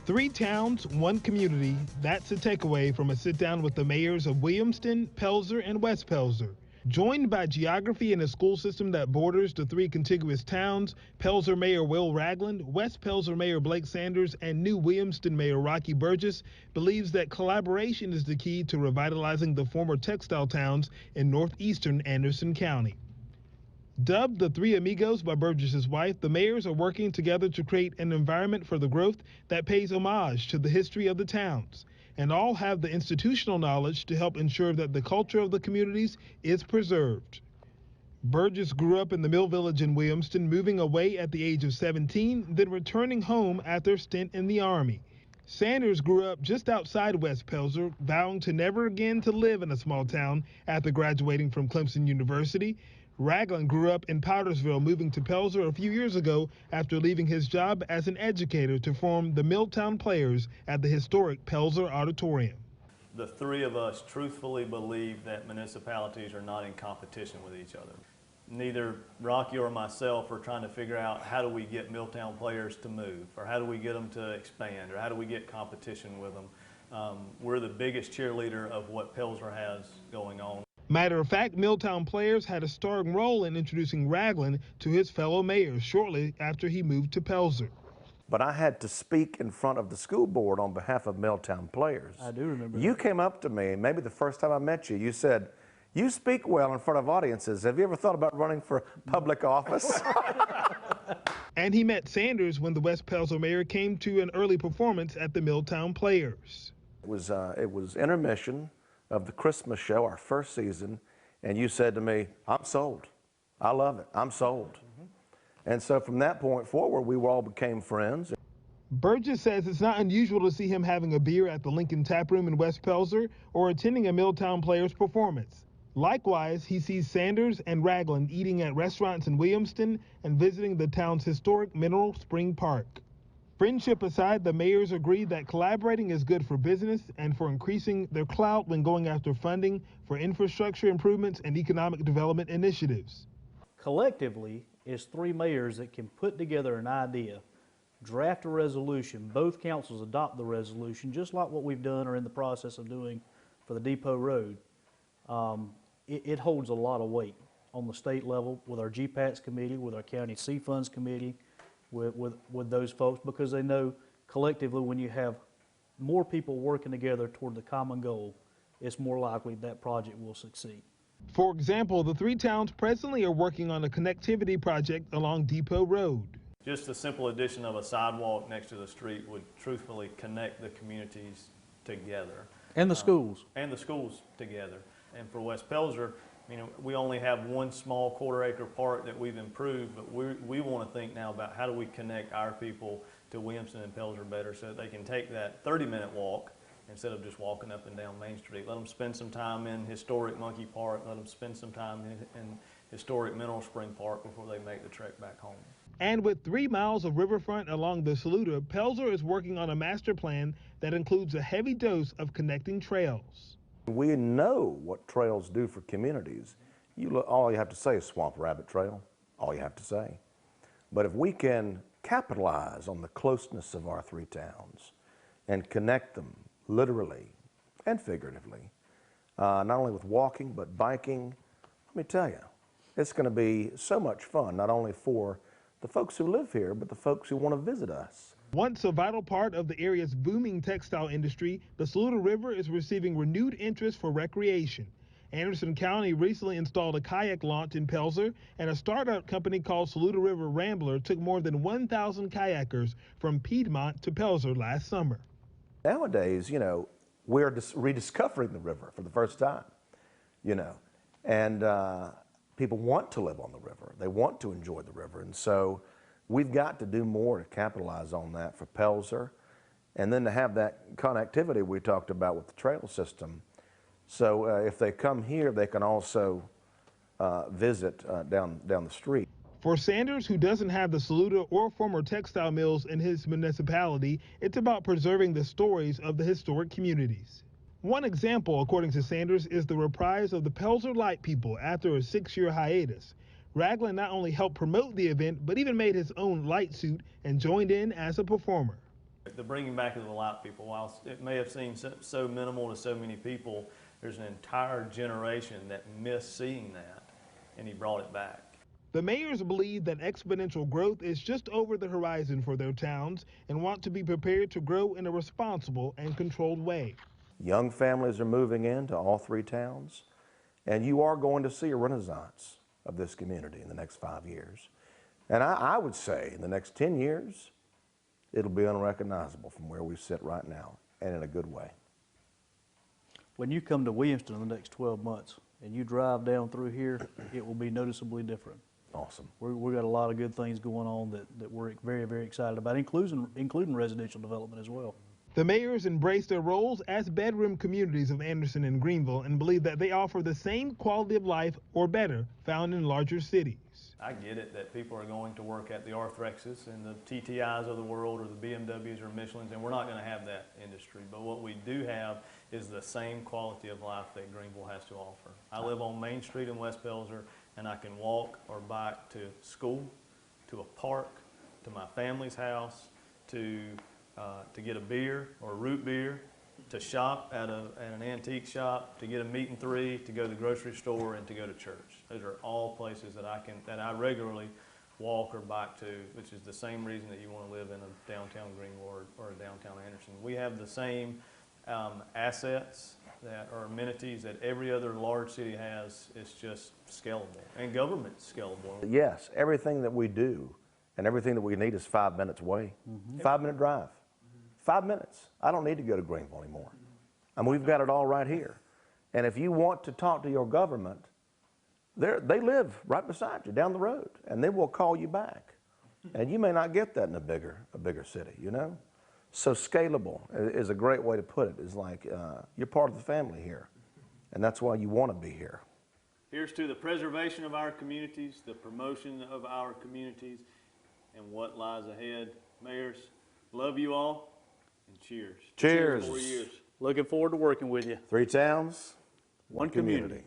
Three towns, one community. That's a takeaway from a sit down with the mayors of Williamston, Pelzer, and West Pelzer. Joined by geography and a school system that borders the three contiguous towns, Pelzer Mayor Will Ragland, West Pelzer Mayor Blake Sanders, and new Williamston Mayor Rockey Burgess believes that collaboration is the key to revitalizing the former textile towns in northeastern Anderson County. Dubbed the Three Amigos by Burgess's wife, the mayors are working together to create an environment for the growth that pays homage to the history of the towns, and all have the institutional knowledge to help ensure that the culture of the communities is preserved. Burgess grew up in the Mill Village in Williamston, moving away at the age of 17, then returning home after a stint in the Army. Sanders grew up just outside West Pelzer, vowing to never again to live in a small town after graduating from Clemson University. Ragland grew up in Powdersville, moving to Pelzer a few years ago after leaving his job as an educator to form the Milltown Players at the historic Pelzer Auditorium. The three of us truthfully believe that municipalities are not in competition with each other. Neither Rockey or myself are trying to figure out how do we get Milltown Players to move, or how do we get them to expand, or how do we get competition with them. We're the biggest cheerleader of what Pelzer has going on. Matter of fact, Milltown Players had a starring role in introducing Ragland to his fellow mayors shortly after he moved to Pelzer. But I had to speak in front of the school board on behalf of Milltown Players. I do remember You that. came up to me, maybe the first time I met you, you said, "You speak well in front of audiences. Have you ever thought about running for public office?" And he met Sanders when the West Pelzer mayor came to an early performance at the Milltown Players. It was intermission of the Christmas show, our first season, and you said to me, "I'm sold. I love it. I'm sold." And so from that point forward, we all became friends. Burgess says it's not unusual to see him having a beer at the Lincoln Tap Room in West Pelzer or attending a Milltown Players performance. Likewise, he sees Sanders and Ragland eating at restaurants in Williamston and visiting the town's historic Mineral Spring Park. Friendship aside, the mayors agree that collaborating is good for business and for increasing their clout when going after funding for infrastructure improvements and economic development initiatives. Collectively, it's three mayors that can put together an idea, draft a resolution, both councils adopt the resolution, just like what we've done or in the process of doing for the Depot Road. It holds a lot of weight on the state level with our GPATS committee, with our county C funds committee, with those folks, because they know collectively when you have more people working together toward the common goal, it's more likely that project will succeed. For example, the three towns presently are working on a connectivity project along Depot Road. Just the simple addition of a sidewalk next to the street would truthfully connect the communities together. And the schools. And the schools together. And for West Pelzer, we only have one small quarter-acre park that we've improved, but we want to think now about how do we connect our people to Williamston and Pelzer better so that they can take that 30-minute walk instead of just walking up and down Main Street. Let them spend some time in historic Monkey Park, let them spend some time in historic Mineral Spring Park before they make the trek back home. And with 3 miles of riverfront along the Saluda, Pelzer is working on a master plan that includes a heavy dose of connecting trails. We know what trails do for communities. All you have to say is Swamp Rabbit Trail, all you have to say. But if we can capitalize on the closeness of our three towns and connect them literally and figuratively, not only with walking but biking, let me tell you, it's going to be so much fun, not only for the folks who live here, but the folks who want to visit us. Once a vital part of the area's booming textile industry, the Saluda River is receiving renewed interest for recreation. Anderson County recently installed a kayak launch in Pelzer, and a startup company called Saluda River Rambler took more than 1,000 kayakers from Piedmont to Pelzer last summer. Nowadays, we're rediscovering the river for the first time, and people want to live on the river. They want to enjoy the river, and so we've got to do more to capitalize on that for Pelzer, and then to have that connectivity we talked about with the trail system. So if they come here, they can also visit down the street. For Sanders, who doesn't have the Saluda or former textile mills in his municipality, it's about preserving the stories of the historic communities. One example, according to Sanders, is the reprise of the Pelzer Light People after a 6-year hiatus. Ragland not only helped promote the event, but even made his own light suit and joined in as a performer. The bringing back of the light people, while it may have seemed so minimal to so many people, there's an entire generation that missed seeing that, and he brought it back. The mayors believe that exponential growth is just over the horizon for their towns and want to be prepared to grow in a responsible and controlled way. Young families are moving into all three towns, and you are going to see a renaissance of this community in the next 5 years. And I would say in the next 10 years, it'll be unrecognizable from where we sit right now, and in a good way. When you come to Williamston in the next 12 months and you drive down through here, it will be noticeably different. Awesome. We've got a lot of good things going on that we're very, very excited about, including residential development as well. The mayors embrace their roles as bedroom communities of Anderson and Greenville and believe that they offer the same quality of life or better found in larger cities. I get it that people are going to work at the Arthrexes and the TTIs of the world or the BMWs or Michelins, and we're not going to have that industry. But what we do have is the same quality of life that Greenville has to offer. I live on Main Street in West Pelzer, and I can walk or bike to school, to a park, to my family's house, to get a beer or a root beer, to shop at an antique shop, to get a meat and three, to go to the grocery store, and to go to church. Those are all places that I regularly walk or bike to, which is the same reason that you want to live in a downtown Greenville or a downtown Anderson. We have the same assets that are amenities that every other large city has. It's just scalable, and government's scalable. Yes, everything that we do and everything that we need is 5 minutes away. 5-minute drive. 5 minutes. I don't need to go to Greenville anymore. I mean, we've got it all right here. And if you want to talk to your government, they live right beside you down the road, and they will call you back. And you may not get that in a bigger city, you know? So scalable is a great way to put it. It's like you're part of the family here, and that's why you want to be here. Here's to the preservation of our communities, the promotion of our communities, and what lies ahead. Mayors, love you all, and cheers. Cheers. 4 years. Looking forward to working with you. 3 towns, One community.